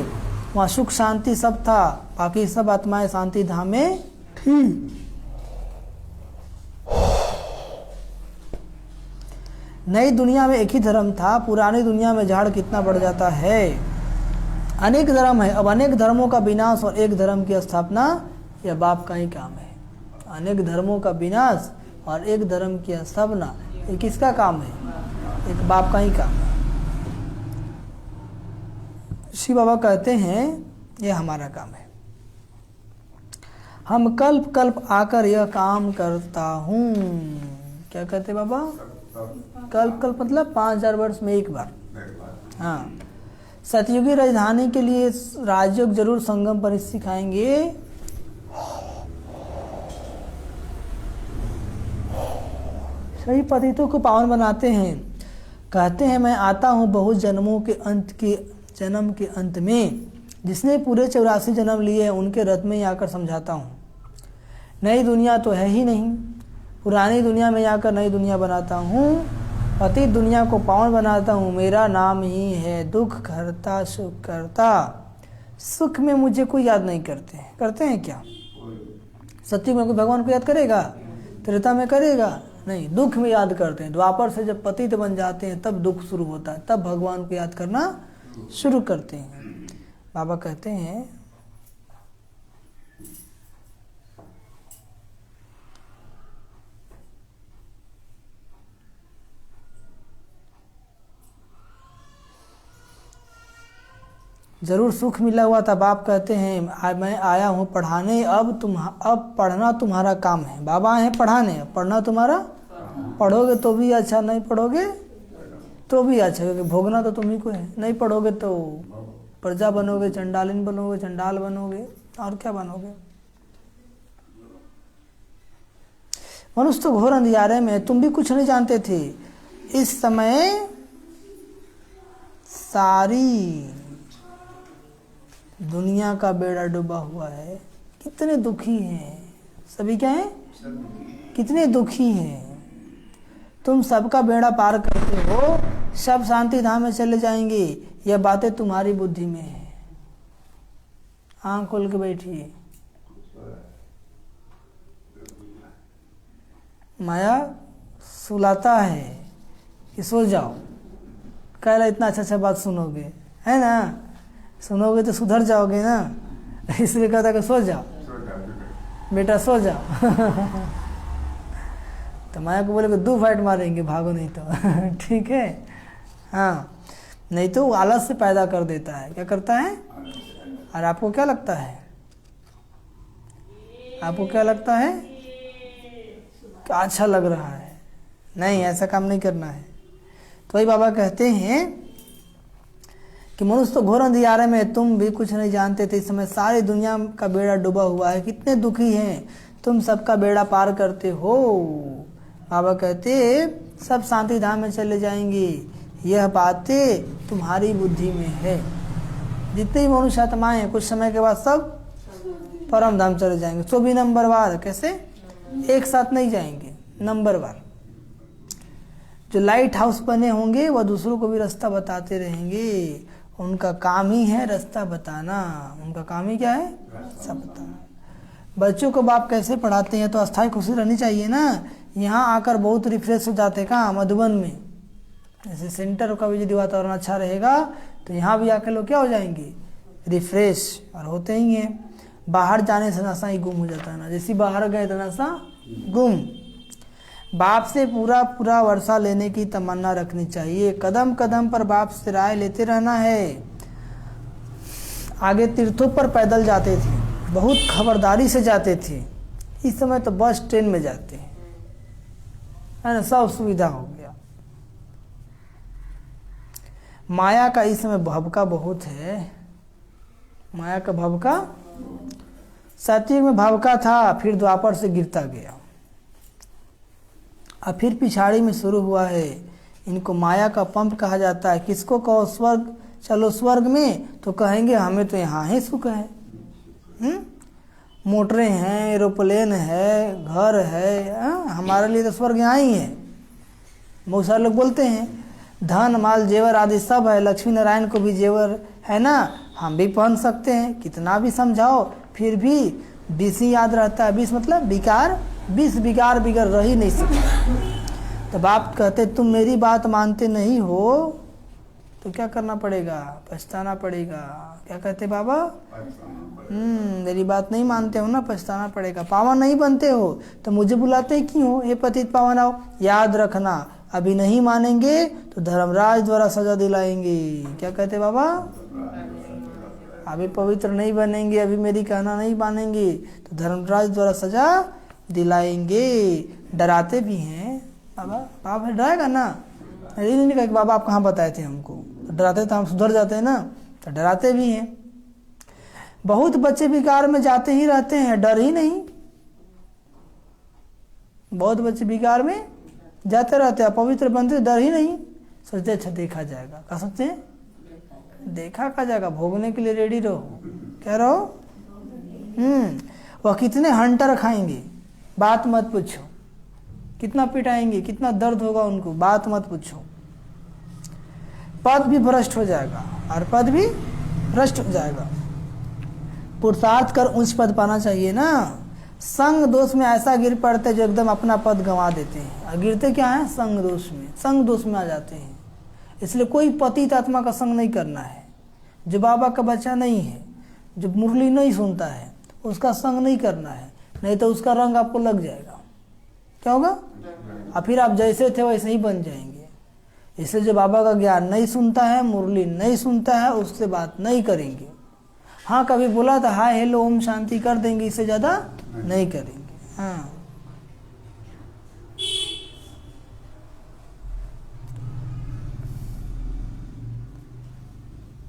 वहाँ सुख शांति सब था, बाकी सब आत्माएं शांति धाम में थी। नई दुनिया में एक ही धर्म था, पुरानी दुनिया में झाड़ कितना बढ़ जाता है। अनेक धर्म है, अब अनेक धर्मों का विनाश और एक धर्म की स्थापना यह बाप का ही काम है। अनेक धर्मों का विनाश और एक धर्म की स्थापना ये किसका काम है? एक बाप का ही काम है। शिव बाबा कहते हैं यह हमारा काम है। हम कल्प कल्प आकर यह काम करता हूँ। क्या कहते बाबा? कल्प कल्प मतलब 5000 वर्ष में एक बार। हाँ, सतयुगी राजधानी के लिए राजयोग जरूर संगम पर सिखाएंगे। सही पतितों को पावन बनाते हैं। कहते हैं मैं आता हूँ बहुत जन्मों के जन्म के अंत में, जिसने पूरे 84 जन्म लिए हैं उनके रथ में ही आकर समझाता हूँ। नई दुनिया तो है ही नहीं, पुरानी दुनिया में आकर नई दुनिया बनाता हूँ, पतित दुनिया को पावन बनाता हूँ। मेरा नाम ही है दुख करता सुख करता। सुख में मुझे कोई याद नहीं करते हैं क्या? सत्युग में कोई भगवान को याद करेगा? त्रेता में करेगा? नहीं, दुख में याद करते हैं। द्वापर से जब पतित बन जाते हैं तब दुख शुरू होता है, तब भगवान को याद करना शुरू करते हैं। बाबा कहते हैं जरूर सुख मिला हुआ था। बाप कहते हैं मैं आया हूँ पढ़ाने, अब पढ़ना तुम्हारा काम है। बाबा है पढ़ाने, पढ़ना तुम्हारा। पढ़ोगे तो भी अच्छा, नहीं पढ़ोगे तो भी अच्छा, क्योंकि भोगना तो तुम्ही को है। नहीं पढ़ोगे तो प्रजा बनोगे, चंडालिन बनोगे, चंडाल बनोगे, और क्या बनोगे। मनुष्य तो घोर अंधियारे में, तुम भी कुछ नहीं जानते थे। इस समय सारी दुनिया का बेड़ा डूबा हुआ है। कितने दुखी हैं सभी। क्या है? कितने दुखी हैं। तुम सबका बेड़ा पार करते हो, सब शांति धाम में चले जाएंगे। यह बातें तुम्हारी बुद्धि में है। आंख खोल के बैठिए। माया सुलाता है कि सो जाओ, कहला इतना अच्छा बात सुनोगे, है ना? सुनोगे तो सुधर जाओगे ना, इसलिए कहता कि सो जाओ बेटा, सो जाओ। तो माया को बोले कि 2 फाइट मारेंगे, भागो नहीं तो। ठीक है, हाँ, नहीं तो वो आलस से पैदा कर देता है। क्या करता है? और आपको क्या लगता है? आपको क्या लगता है? क्या अच्छा लग रहा है? नहीं, ऐसा काम नहीं करना है। तो वही बाबा कहते हैं कि मनुष्य तो घोर अंधियारे में, तुम भी कुछ नहीं जानते थे, इस समय सारी दुनिया का बेड़ा डूबा हुआ है, कितने दुखी हैं, तुम सबका बेड़ा पार करते हो। बाबा कहते सब शांति धाम में चले जाएंगे, यह बातें तुम्हारी बुद्धि में है। जितने भी मनुष्य आत्माएं हैं कुछ समय के बाद सब परम धाम चले जाएंगे, तो भी नंबरवार। कैसे? एक साथ नहीं जाएंगे, नंबरवार। जो लाइट हाउस बने होंगे वह दूसरों को भी रास्ता बताते रहेंगे, उनका काम ही है रास्ता बताना। उनका काम ही क्या है? रास्ता बताना। बच्चों को बाप कैसे पढ़ाते हैं? तो अस्थायी खुशी रहनी चाहिए ना। यहाँ आकर बहुत रिफ्रेश हो जाते। कहाँ? मधुबन में। जैसे सेंटर का भी यदि वातावरण अच्छा रहेगा तो यहाँ भी आकर लोग क्या हो जाएंगे? रिफ्रेश। और होते ही हैं। बाहर जाने से नशा ही गुम हो जाता है ना, जैसे बाहर गए तो नशा गुम। बाप से पूरा पूरा वर्षा लेने की तमन्ना रखनी चाहिए, कदम कदम पर बाप से राय लेते रहना है। आगे तीर्थों पर पैदल जाते थे, बहुत खबरदारी से जाते थे। इस समय तो बस ट्रेन में जाते हैं, है ना, सब सुविधा हो गया। माया का इस समय भवका बहुत है। माया का भवका, सतयुग में भवका था, फिर द्वापर से गिरता गया, और फिर पिछाड़ी में शुरू हुआ है। इनको माया का पंप कहा जाता है। किसको कहो स्वर्ग, चलो स्वर्ग में, तो कहेंगे हमें तो यहाँ ही सुख है। मोटरें हैं, एरोप्लेन है, घर है, हमारे लिए तो स्वर्ग यहाँ ही है। बहुत सारे लोग बोलते हैं धन माल जेवर आदि सब है, लक्ष्मी नारायण को भी जेवर है ना, हम भी पहन सकते हैं। कितना भी समझाओ फिर भी विष ही याद रहता है। विष मतलब विकार, विष विकार बिगड़ रह ही नहीं सकता। तो बाप कहते तुम मेरी बात मानते नहीं हो तो क्या करना पड़ेगा? पछताना पड़ेगा। क्या कहते बाबा? मेरी बात नहीं मानते हो ना, पछताना पड़ेगा। पावन नहीं बनते हो तो मुझे बुलाते क्यों हो? ये पतित पावन आओ। याद रखना, अभी नहीं मानेंगे तो धर्मराज द्वारा सजा दिलाएंगे। क्या कहते बाबा? अभी पवित्र नहीं बनेंगे, अभी मेरी कहना नहीं मानेंगे तो धर्मराज द्वारा सजा दिलाएंगे। डराते भी हैं बाबा। बाबा डराएगा ना, ये नहीं कहा कि बाबा आप कहाँ बताए थे हमको। तो डराते तो हम सुधर जाते हैं ना, तो डराते भी हैं। बहुत बच्चे विकार में जाते ही रहते हैं, डर ही नहीं। बहुत बच्चे विकार में जाते रहते हैं, पवित्र बनते, डर ही नहीं। सोचते अच्छा देखा जाएगा। क्या सोचते हैं? देखा का जाएगा, भोगने के लिए रेडी रहो। क्या रहो? वह कितने हंटर खाएंगे, बात मत पूछो। कितना पिटाएंगे, कितना दर्द होगा उनको, बात मत पूछो। पद भी भ्रष्ट हो जाएगा, और पद भी भ्रष्ट हो जाएगा। पुरुषार्थ कर उच्च पद पाना चाहिए ना। संग दोष में ऐसा गिर पड़ते जो एकदम अपना पद गंवा देते हैं। और गिरते क्या है? संग दोष में, संग दोष में आ जाते हैं। इसलिए कोई पतित आत्मा का संग नहीं करना है। जो बाबा का बच्चा नहीं है, जो मुरली नहीं सुनता है, उसका संग नहीं करना है, नहीं तो उसका रंग आपको लग जाएगा। क्या होगा? और फिर आप जैसे थे वैसे ही बन जाएंगे। इसलिए जो बाबा का ज्ञान नहीं सुनता है, मुरली नहीं सुनता है, उससे बात नहीं करेंगे। हाँ, कभी बोला था हाय हेलो ओम शांति कर देंगे, इससे ज़्यादा नहीं करेंगे। हाँ,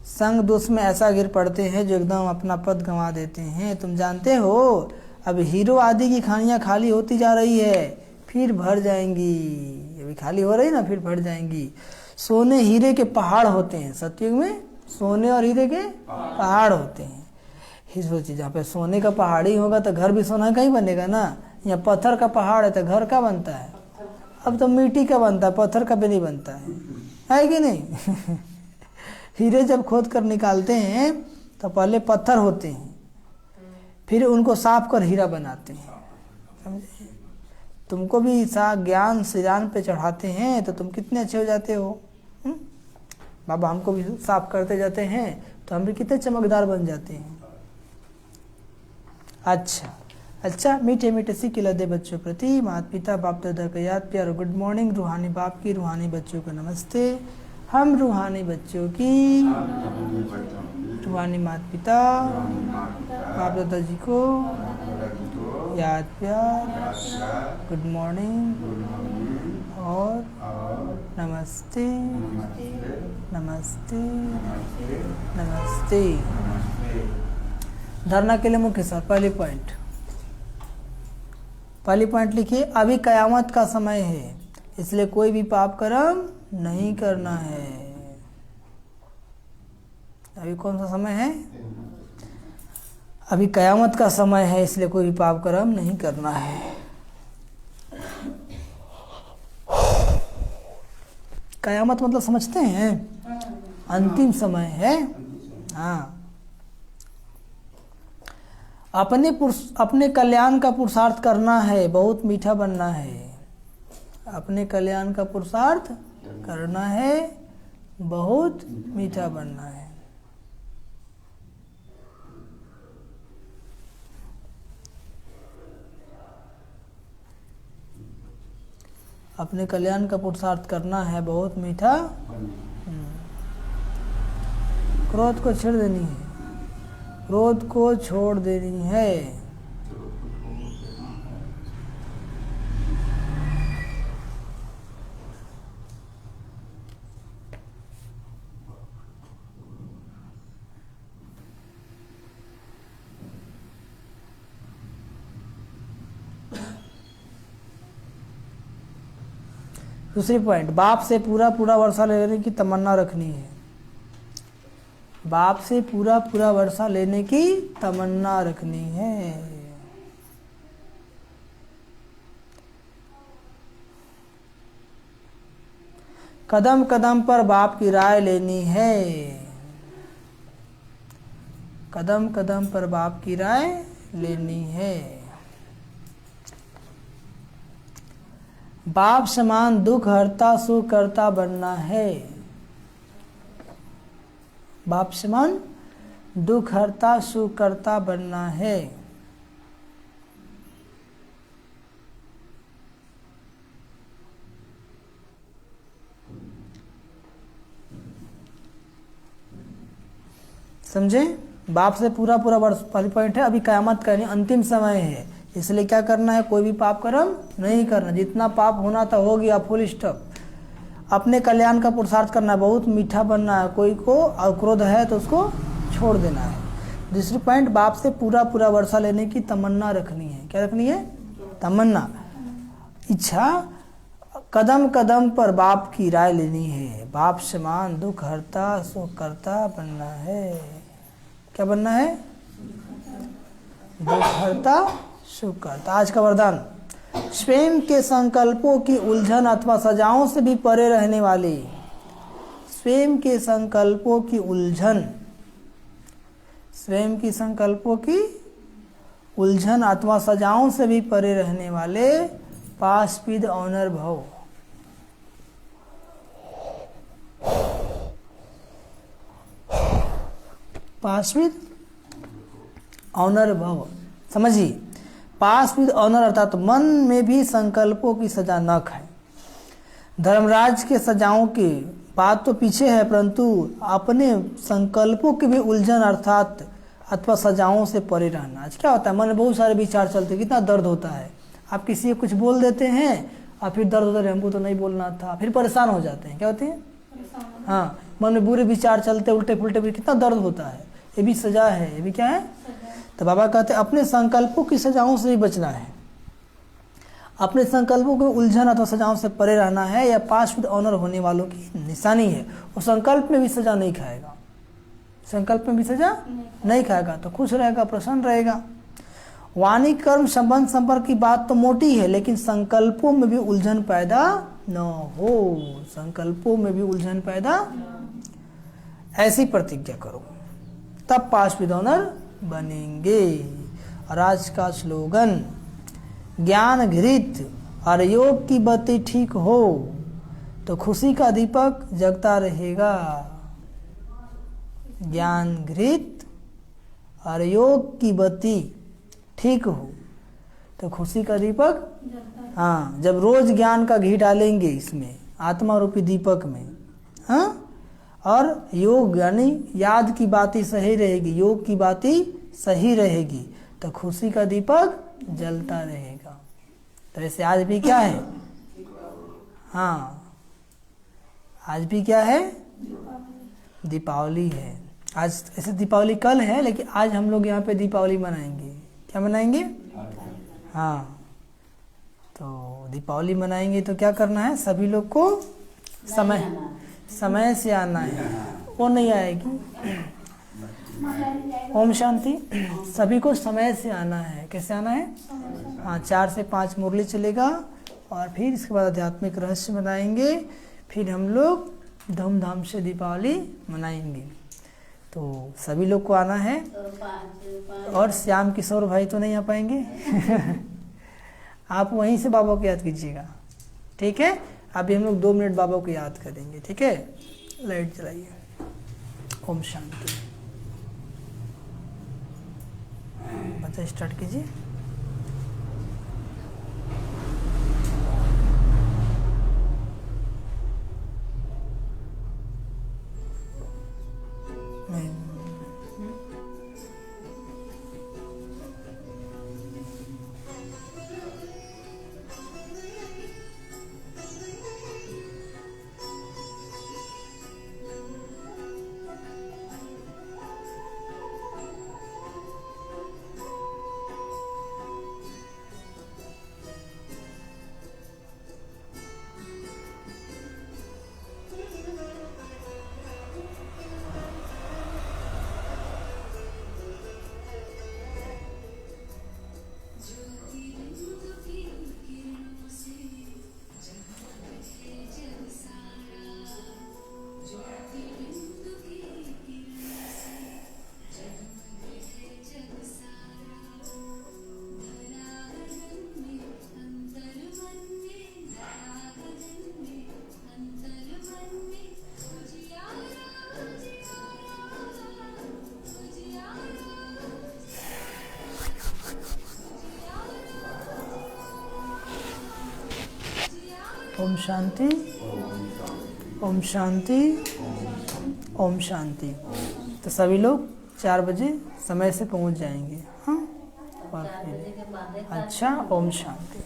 संग दोष में ऐसा गिर पड़ते हैं जो एकदम अपना पद गंवा देते हैं। तुम जानते हो अब हीरो आदि की खानियाँ खाली होती जा रही है, फिर भर जाएंगी। अभी खाली हो रही ना, फिर भर जाएंगी। सोने हीरे के पहाड़ होते हैं सतयुग में, सोने और हीरे के पहाड़ होते हैं। ही सोचिए, जहाँ पे सोने का पहाड़ ही होगा तो घर भी सोना का ही बनेगा ना। यहाँ पत्थर का पहाड़ है तो घर का बनता है? अब तो मिट्टी का बनता है, पत्थर का भी नहीं बनता है कि नहीं? हीरे जब खोद कर निकालते हैं तो पहले पत्थर होते हैं, फिर उनको साफ कर हीरा बनाते हैं। समझे? तुमको भी ज्ञान सिरान पे चढ़ाते हैं तो तुम कितने अच्छे हो जाते हो। बाबा हमको भी साफ करते जाते हैं तो हम भी कितने चमकदार बन जाते हैं। अच्छा, मीठे मीठे सी खिलाते बच्चों प्रति माता पिता बाप दादा का याद प्यार, गुड मॉर्निंग। रूहानी बाप की, रूहानी बच्चों को नमस्ते। हम रूहानी बच्चों की, रूहानी माता पिता बाप दादा जी को याद प्यार, गुड मॉर्निंग और नमस्ते नमस्ते नमस्ते। धारणा के लिए मुख्य सार पहली पॉइंट लिखिए, अभी कयामत का समय है इसलिए कोई भी पाप कर्म नहीं करना है। अभी कौन सा समय है? अभी कयामत का समय है इसलिए कोई भी पाप कर्म नहीं करना है। कयामत मतलब समझते हैं? अंतिम समय है। हाँ, अपने कल्याण का पुरुषार्थ करना है, बहुत मीठा बनना है। अपने कल्याण का पुरुषार्थ करना है, बहुत मीठा बनना है। अपने कल्याण का पुरुषार्थ करना है, बहुत मीठा। क्रोध को छोड़ देनी है, क्रोध को छोड़ देनी है। दूसरी पॉइंट, बाप से पूरा वर्षा लेने की तमन्ना रखनी है। बाप से पूरा वर्षा लेने की तमन्ना रखनी है। कदम कदम पर बाप की राय लेनी है। कदम कदम पर बाप की राय लेनी है। बाप समान दुख हरता सुख करता बनना है। बाप समान दुख हरता सुख करता बनना है। समझे? बाप से पूरा वर्ष पहली पॉइंट है, अभी कयामत का नहीं, अंतिम समय है इसलिए क्या करना है? कोई भी पाप कर्म नहीं करना। जितना पाप होना था हो गया, फुल स्टॉप। अपने कल्याण का पुरुषार्थ करना है, बहुत मीठा बनना है। कोई को अक्रोध है तो उसको छोड़ देना है। दूसरी पॉइंट, बाप से पूरा वर्षा लेने की तमन्ना रखनी है। क्या रखनी है? तमन्ना, इच्छा। कदम कदम पर बाप की राय लेनी है। बाप समान दुख हरता सुख करता बनना है। क्या बनना है? दुख हरता सुख करता। आज का वरदान, स्वयं के संकल्पों की उलझन अथवा सजाओं से भी परे रहने वाले। स्वयं के संकल्पों की उलझन, स्वयं की संकल्पों की उलझन अथवा सजाओं से भी परे रहने वाले पास विद ऑनर भव। पास विद ऑनर भव, समझिए। पास विद ऑनर अर्थात मन में भी संकल्पों की सजा न खाए। धर्मराज के सजाओं की बात तो पीछे है, परंतु अपने संकल्पों की भी उलझन अर्थात अथवा सजाओं से परे रहना। आज क्या होता है, मन में बहुत सारे विचार चलते, कितना दर्द होता है। आप किसी को कुछ बोल देते हैं और फिर दर्द होता है, हमको तो नहीं बोलना था, फिर परेशान हो जाते हैं। क्या होते हैं? हाँ, मन में बुरे विचार चलते, उल्टे पुल्टे, कितना दर्द होता है। ये भी सजा है, ये भी क्या है? तो बाबा कहते हैं अपने संकल्पों की सजाओं से भी बचना है। अपने संकल्पों को उलझन अथवा सजाओं से परे रहना है। या पास विद ऑनर होने वालों की निशानी है। वो संकल्प में भी सजा नहीं खाएगा, संकल्प में भी सजा नहीं खाएगा, तो खुश रहेगा, प्रसन्न रहेगा। वाणी कर्म संबंध संपर्क की बात तो मोटी है, लेकिन संकल्पों में भी उलझन पैदा न हो। संकल्पों में भी उलझन पैदा, ऐसी प्रतिज्ञा करो, तब पास विद ऑनर बनेंगे। और आज का स्लोगन, ज्ञान घृत और योग की बत्ती ठीक हो तो खुशी का दीपक जगता रहेगा। ज्ञान घृत और योग की बत्ती ठीक हो तो खुशी का दीपक, हाँ, जब रोज ज्ञान का घी डालेंगे इसमें आत्मा रूपी दीपक में, हाँ, और योग यानी याद की बातें सही रहेगी, योग की बातें सही रहेगी, तो खुशी का दीपक जलता रहेगा। तो ऐसे आज भी क्या है, हाँ आज भी क्या है, दीपावली है। आज ऐसे दीपावली कल है, लेकिन आज हम लोग यहाँ पे दीपावली मनाएंगे। क्या मनाएंगे, हाँ तो दीपावली मनाएंगे तो क्या करना है, सभी लोग को समय से आना है। वो नहीं आएगी, ओम शांति। सभी को समय से आना है। कैसे आना है, हाँ 4 से 5 मुरली चलेगा और फिर इसके बाद आध्यात्मिक रहस्य मनाएंगे। फिर हम लोग धूमधाम से दीपावली मनाएंगे। तो सभी लोग को आना है। और श्याम किशोर भाई तो नहीं आ पाएंगे आप वहीं से बाबा को याद कीजिएगा, ठीक है। अभी हम लोग 2 मिनट बाबा को याद करेंगे, ठीक है। लाइट जलाइए। ओम शांति। बच्चा स्टार्ट कीजिए। ओम शांति, ओम शांति, ओम शांति। तो सभी लोग 4 बजे समय से पहुंच जाएंगे, हाँ। और फिर अच्छा, ओम शांति।